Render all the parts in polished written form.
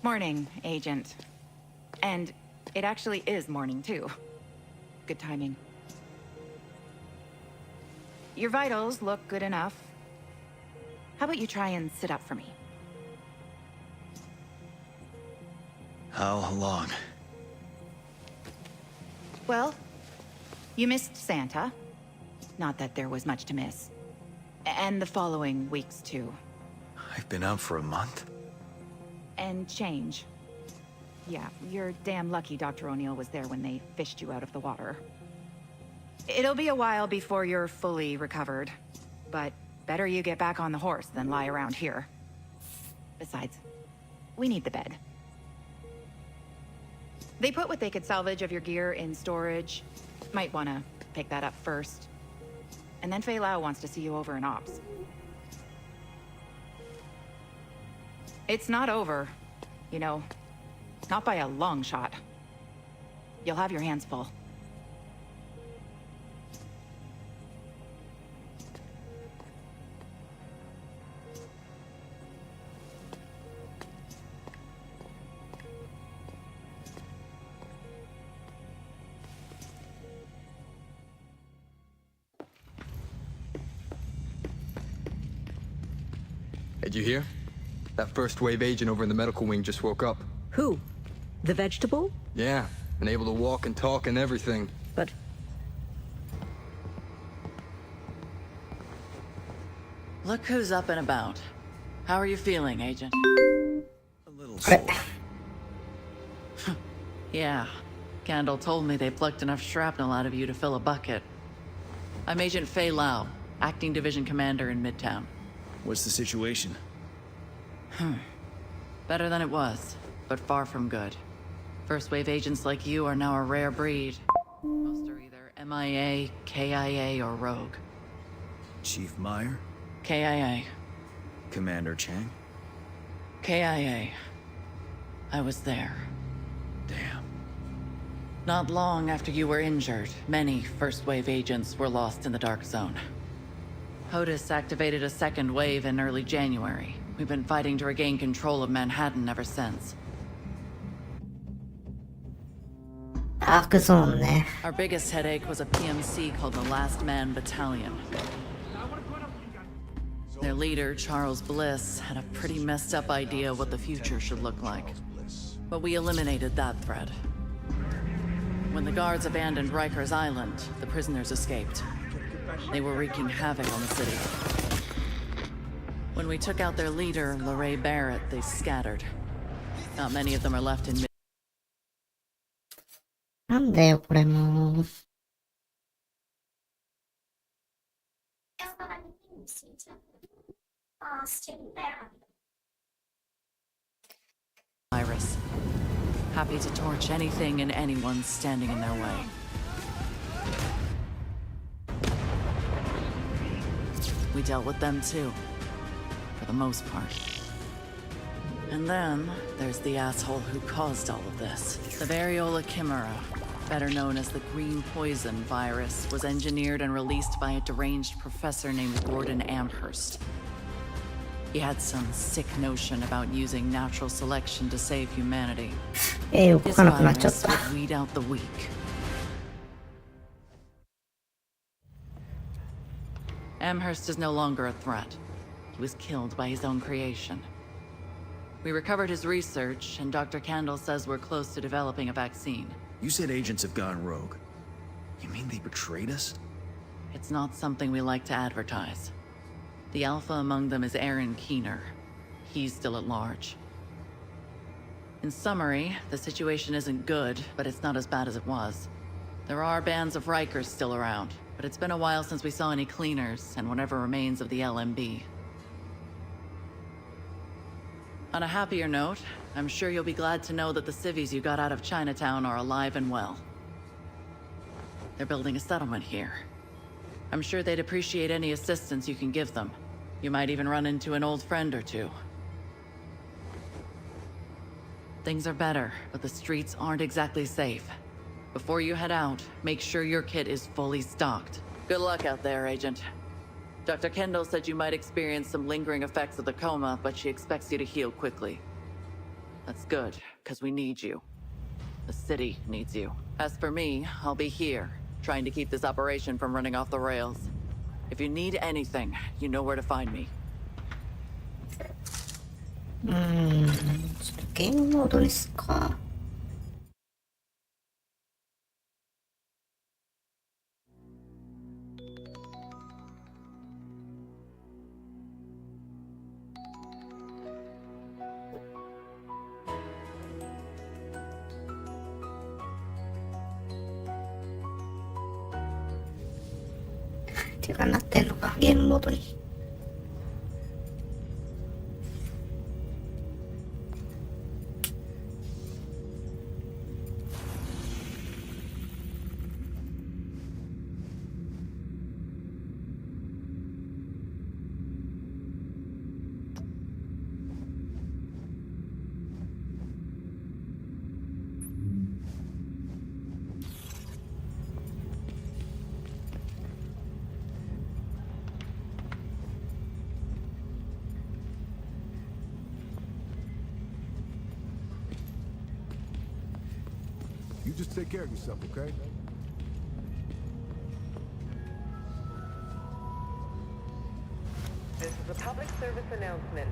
Morning, Agent. And it actually is morning, too. Good timing. Your vitals look good enough. How about you try and sit up for me? How long? Well, you missed Santa. Not that there was much to miss. And the following weeks, too. I've been out for a month? And change. Yeah, you're damn lucky Dr. O'Neill was there when they fished you out of the water. It'll be a while before you're fully recovered. But better you get back on the horse than lie around here. Besides, we need the bed. They put what they could salvage of your gear in storage. Might want to pick that up first. And then Fei Lao wants to see you over in Ops. It's not over, you know. Not by a long shot. You'll have your hands full. Did you hear? That first wave agent over in the medical wing just woke up. Who? The vegetable? Yeah, and able to walk and talk and everything. But... Look who's up and about. How are you feeling, Agent? A little sore. Yeah. Candle told me they plucked enough shrapnel out of you to fill a bucket. I'm Agent Fei Lao, Acting Division Commander in Midtown. What's the situation? Better than it was, but far from good. First wave agents like you are now a rare breed. Most are either MIA, KIA, or rogue. Chief Meyer? KIA. Commander Chang? KIA. I was there. Damn. Not long after you were injured, many first wave agents were lost in the Dark Zone. POTUS activated a second wave in early January. We've been fighting to regain control of Manhattan ever since. ダークゾーンね。 Our biggest headache was a PMC called the Last Man Battalion. Their leader, Charles Bliss, had a pretty messed up idea of what the future should look like. But we eliminated that threat. When the guards abandoned Rikers Island, the prisoners escaped. They were wreaking havoc on the city. When we took out their leader, LeRae Barrett, they scattered. Not many of them are left in... なんだよ、これもう。Iris. Happy to torch anything and anyone standing in their way. We dealt with them too, for the most part. And then there's the asshole who caused all of this. The variola chimera, better known as the green poison virus, was engineered and released by a deranged professor named Gordon Amherst. He had some sick notion about using natural selection to save humanity. His virus would weed out the weak. Amherst is no longer a threat. He was killed by his own creation. We recovered his research, and Dr. Candle says we're close to developing a vaccine. You said agents have gone rogue. You mean they betrayed us? It's not something we like to advertise. The alpha among them is Aaron Keener. He's still at large. In summary, the situation isn't good, but it's not as bad as it was. There are bands of Rikers still around, but it's been a while since we saw any cleaners and whatever remains of the LMB. On a happier note, I'm sure you'll be glad to know that the civvies you got out of Chinatown are alive and well. They're building a settlement here. I'm sure they'd appreciate any assistance you can give them. You might even run into an old friend or two. Things are better, but the streets aren't exactly safe. Before you head out, make sure your kit is fully stocked. Good luck out there, Agent. Dr. Kendall said you might experience some lingering effects of the coma, but she expects you to heal quickly. That's good, because we need you. The city needs you. As for me, I'll be here, trying to keep this operation from running off the rails. If you need anything, you know where to find me. ちょっとゲームモードですか。っていうかなってんのか、ゲームモードに。You just take care of yourself, okay? This is a public service announcement.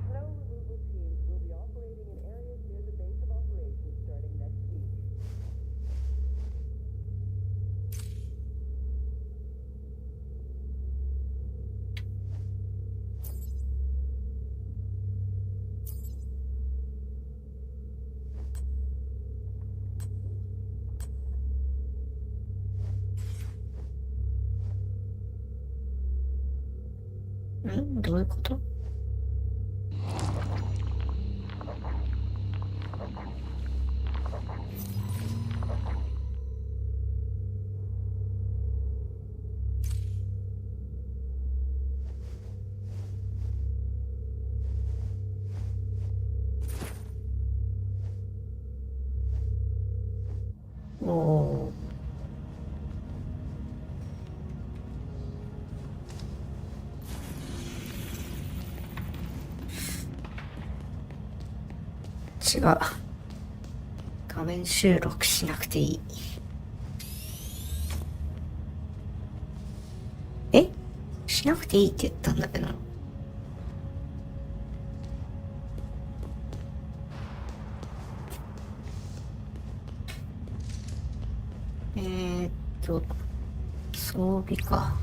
Snow removal teams will be operating in areas near the base of operations starting next week. Mm, どういうこと？おお。違う。画面収録しなくていい。え？しなくていいって言ったんだけど。装備か。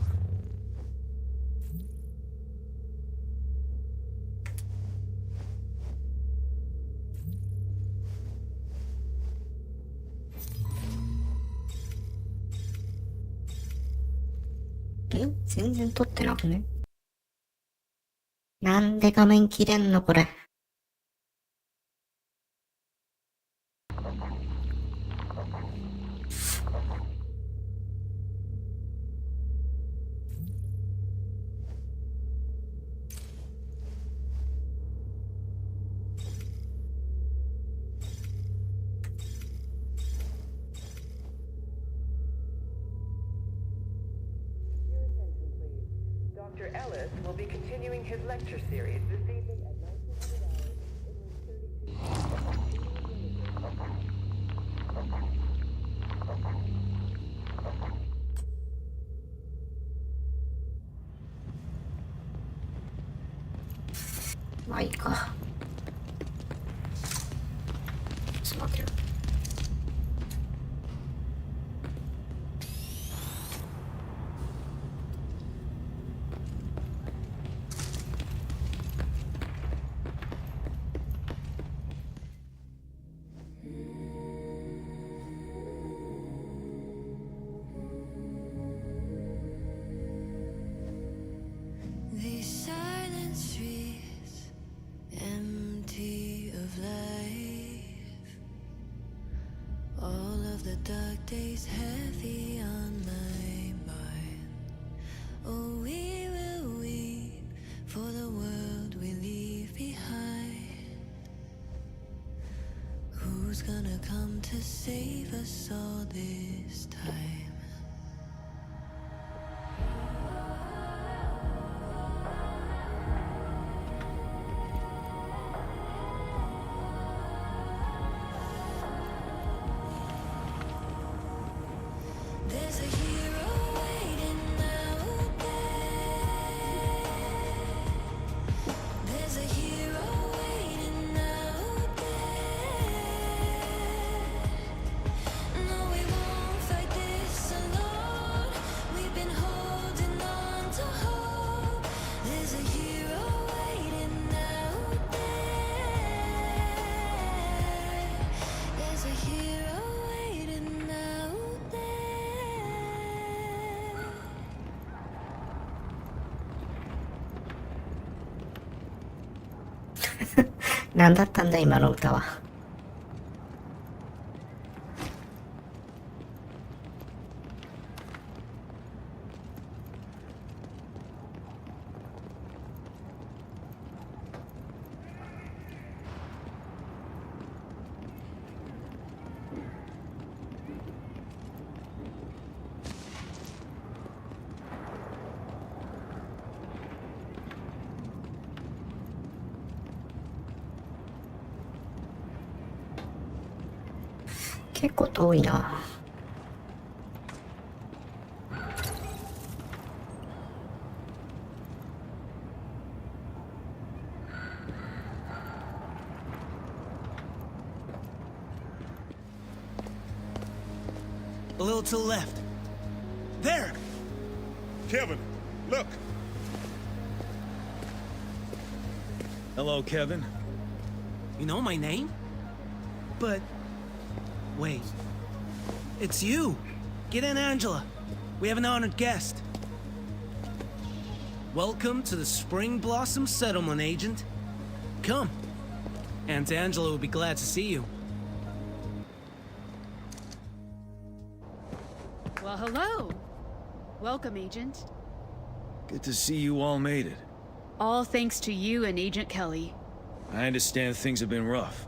全然撮ってなくね？なんで画面切れんのこれ。Dr. Ellis will be continuing his lecture series this evening at 1900 hours in room 32. まあいいか。ちょっと待ってよ。These silent streets, empty of life. All of the dark days heavy on my mind. Oh, we will weep for the world we leave behind. Who's gonna come to save us all this time? 何だったんだ今の歌は。結構遠いな。A little to the left. There! Kevin, look. Hello, Kevin. You know my name? But... wait. It's you! Get in, Angela. We have an honored guest. Welcome to the Spring Blossom Settlement, Agent. Come. Aunt Angela will be glad to see you. Well, hello. Welcome, Agent. Good to see you all made it. All thanks to you and Agent Kelly. I understand things have been rough.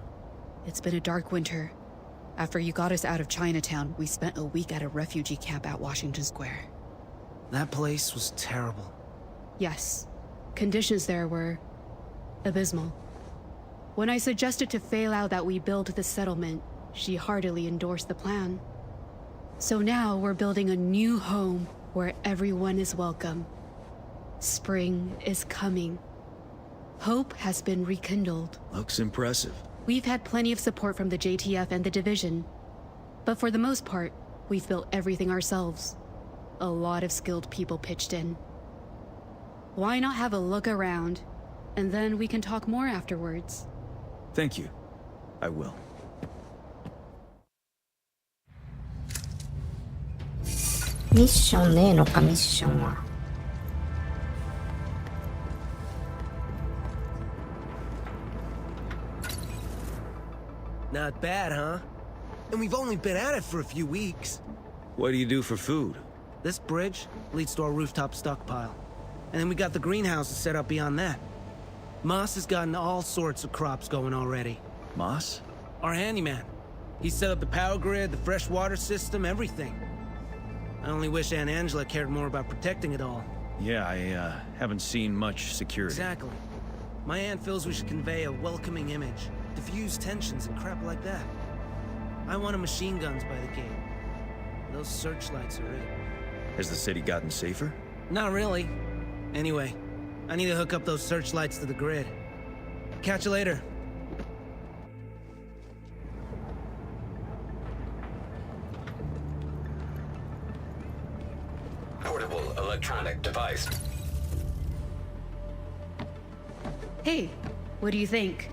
It's been a dark winter. After you got us out of Chinatown, we spent a week at a refugee camp at Washington Square. That place was terrible. Yes. Conditions there were... abysmal. When I suggested to Fei Lao that we build the settlement, she heartily endorsed the plan. So now we're building a new home where everyone is welcome. Spring is coming. Hope has been rekindled. Looks impressive. We've had plenty of support from the JTF and the Division. But for the most part, we've built everything ourselves. A lot of skilled people pitched in. Why not have a look around, and then we can talk more afterwards? Thank you. I will. ミッションねえのか、ミッションは。Not bad, huh? And we've only been at it for a few weeks. What do you do for food? This bridge leads to our rooftop stockpile. And then we got the greenhouses set up beyond that. Moss has gotten all sorts of crops going already. Moss? Our handyman. He set up the power grid, the fresh water system, everything. I only wish Aunt Angela cared more about protecting it all. Yeah, I haven't seen much security. Exactly. My aunt feels we should convey a welcoming image, diffuse tensions and crap like that. I wanted machine guns by the gate. Those searchlights are it. Has the city gotten safer? Not really. Anyway, I need to hook up those searchlights to the grid. Catch you later. Portable electronic device. Hey, what do you think?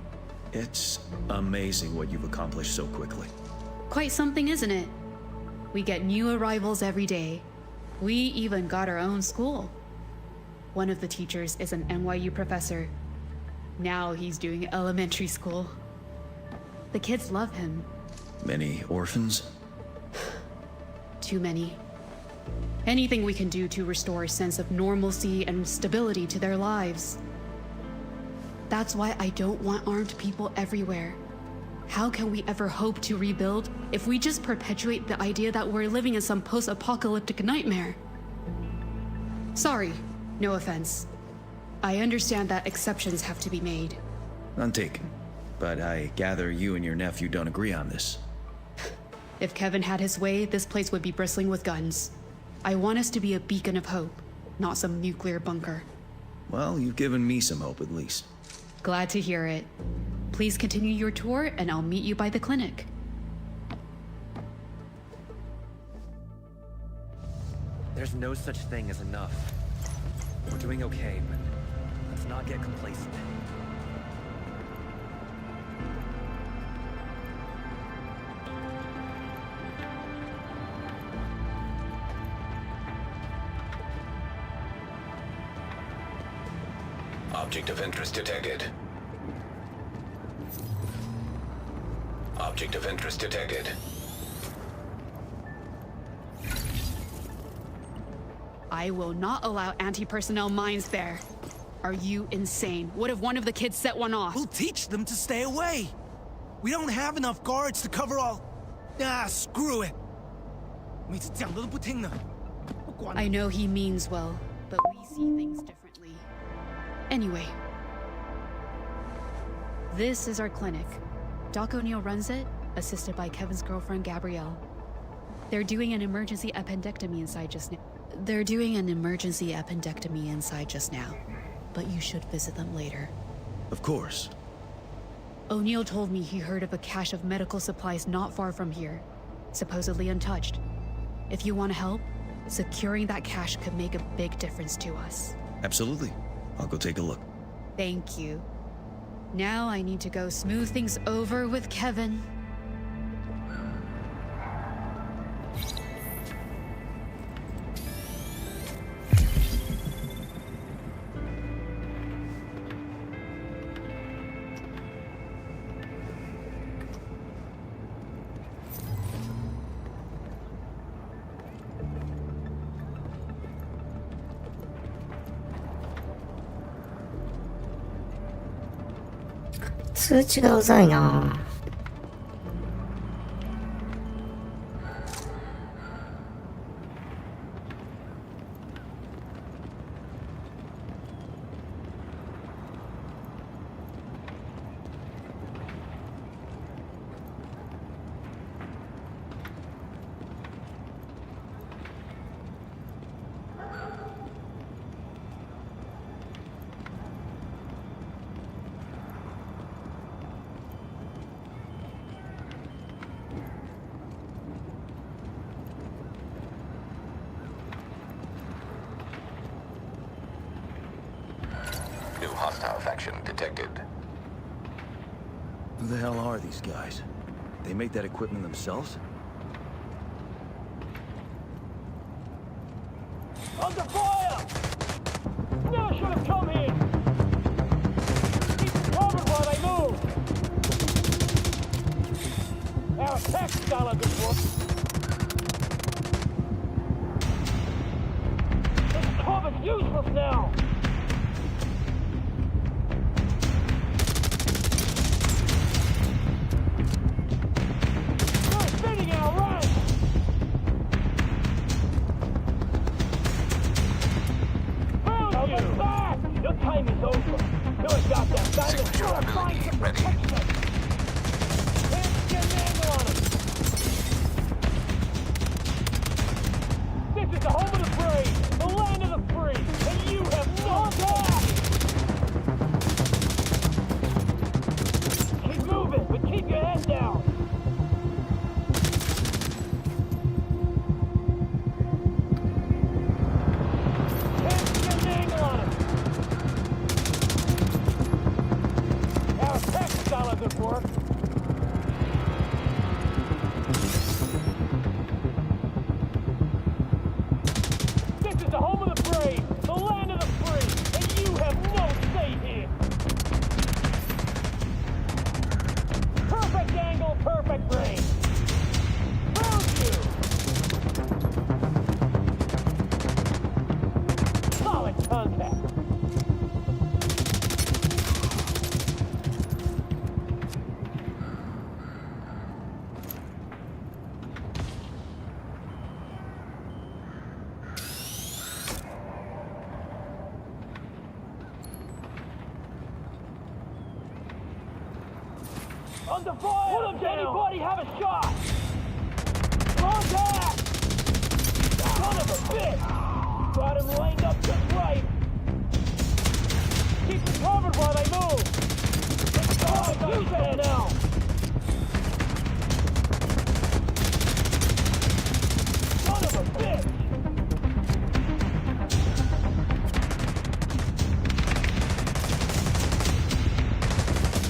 It's amazing what you've accomplished so quickly. Quite something, isn't it? We get new arrivals every day. We even got our own school. One of the teachers is an NYU professor. Now he's doing elementary school. The kids love him. Many orphans? Too many. Anything we can do to restore a sense of normalcy and stability to their lives. That's why I don't want armed people everywhere. How can we ever hope to rebuild if we just perpetuate the idea that we're living in some post-apocalyptic nightmare? Sorry, no offense. I understand that exceptions have to be made. None taken. But I gather you and your nephew don't agree on this. If Kevin had his way, this place would be bristling with guns. I want us to be a beacon of hope, not some nuclear bunker. Well, you've given me some hope at least. Glad to hear it. Please continue your tour, and I'll meet you by the clinic. There's no such thing as enough. We're doing okay, but let's not get complacent. Object of interest detected. Object of interest detected. I will not allow anti-personnel mines there. Are you insane? What if one of the kids set one off? We'll teach them to stay away. We don't have enough guards to cover all... Ah, screw it. 我一直讲的都不听呢。不管了。 I know he means well, but we see things differently. Anyway. This is our clinic. Doc O'Neill runs it, assisted by Kevin's girlfriend, Gabrielle. They're doing an emergency appendectomy inside just now. But you should visit them later. Of course. O'Neill told me he heard of a cache of medical supplies not far from here, supposedly untouched. If you want to help, securing that cache could make a big difference to us. Absolutely. I'll go take a look. Thank you. Now I need to go smooth things over with Kevin. "通知がうざいな。New hostile faction detected. Who the hell are these guys? They make that equipment themselves? Under fire! Never should have come here! Keep them covered while they move! Our attack's done a good work. This cover's useless now! We're spinning our ranks! Your time is over. You're got that. Signature ability ready. Can't get an angle on him. This is the home of the brave, the land of the free, and you have no back. Keep moving, but keep your head down. Can't get an angle on him. Our tech's done a good work. This is the home of the brave, the land of the free, and you have no say here. Perfect angle, perfect range. Found you. Solid contact. Under fire! Put him down! Anybody have a shot? Contact! Son of a bitch! Got him lined up just right! Keep them covered while they move! Oh, use that now! Son of a bitch!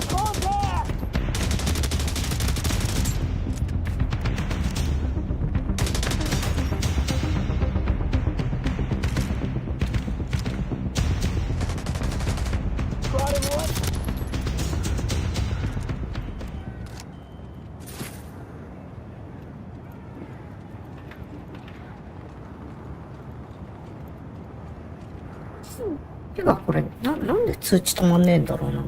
Contact! Got him right. てかこれなんで通知止まんねえんだろうな。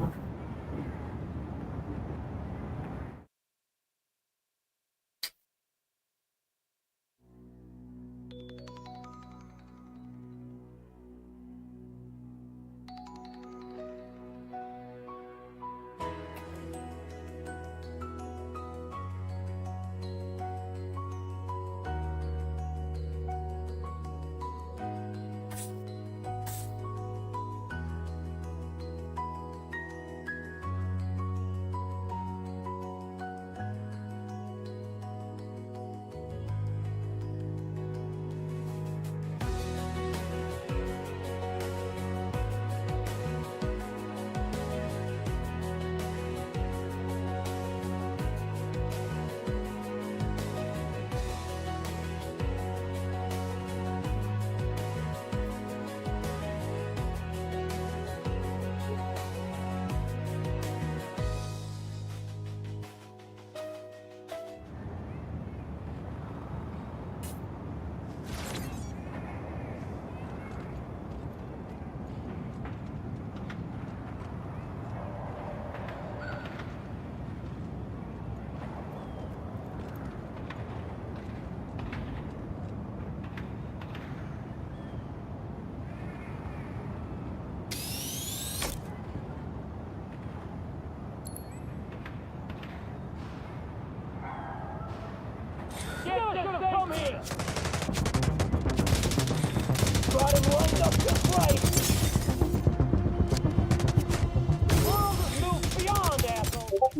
Come here! Got him lined up to fight! World has moved beyond, asshole!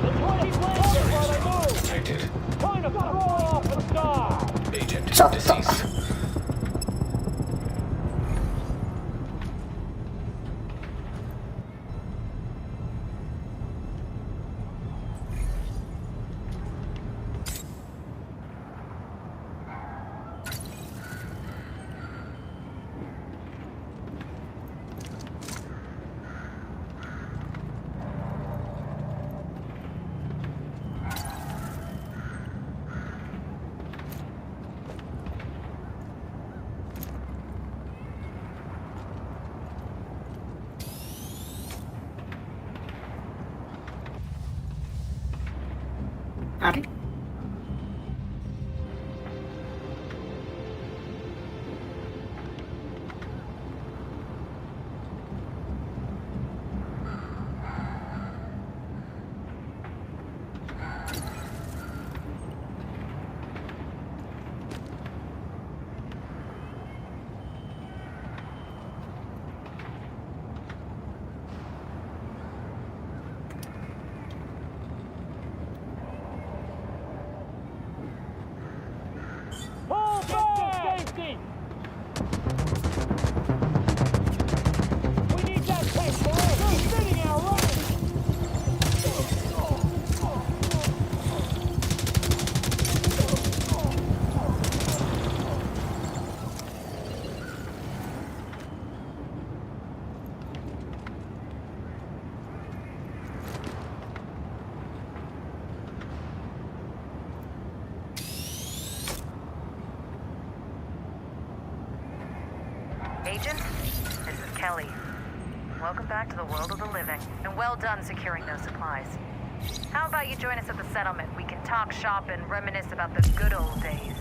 The 20 plans while they move! Detected. Time to throw off and die! Agent deceased. Pull back! Safety! We need that tank for us! They're spinning our right! Agent, this is Kelly. Welcome back to the world of the living, and well done securing those supplies. How about you join us at the settlement? We can talk shop and reminisce about the good old days.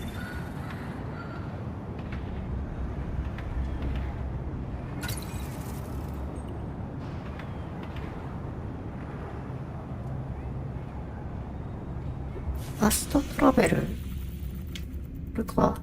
Fast travel? これか。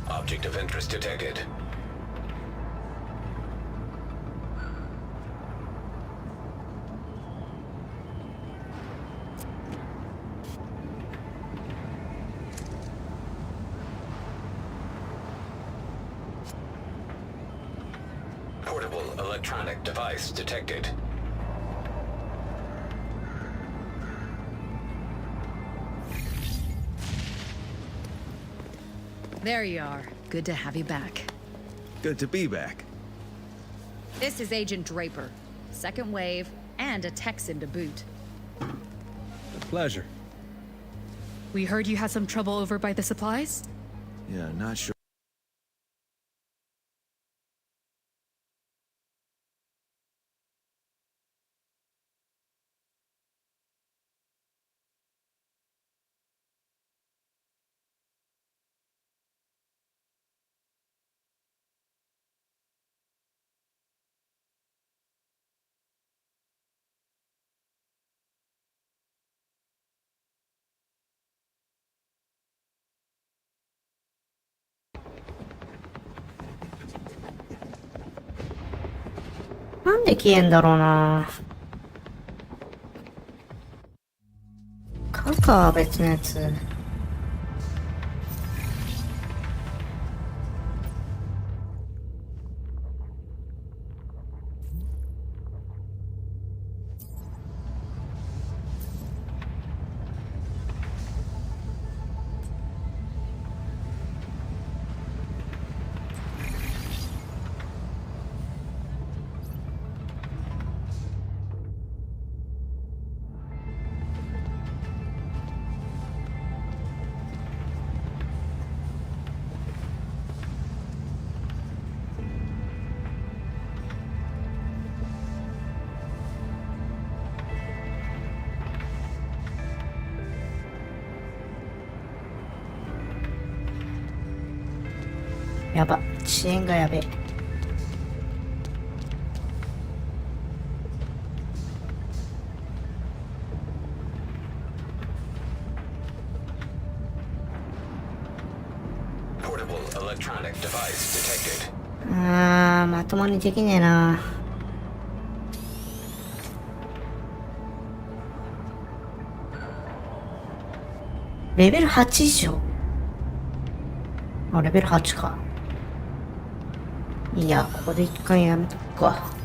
Object of interest detected. Portable electronic device detected. There you are. Good to have you back. Good to be back. This is Agent Draper. Second wave, and a Texan to boot. A pleasure. We heard you had some trouble over by the supplies? Yeah, not sure.なんで消えんだろうな。買うか、別のやつ。やば、遅延がやべえ。まともにできねえな。レベル8以上。あ、レベル8か。いや、ここで一回やめとくか。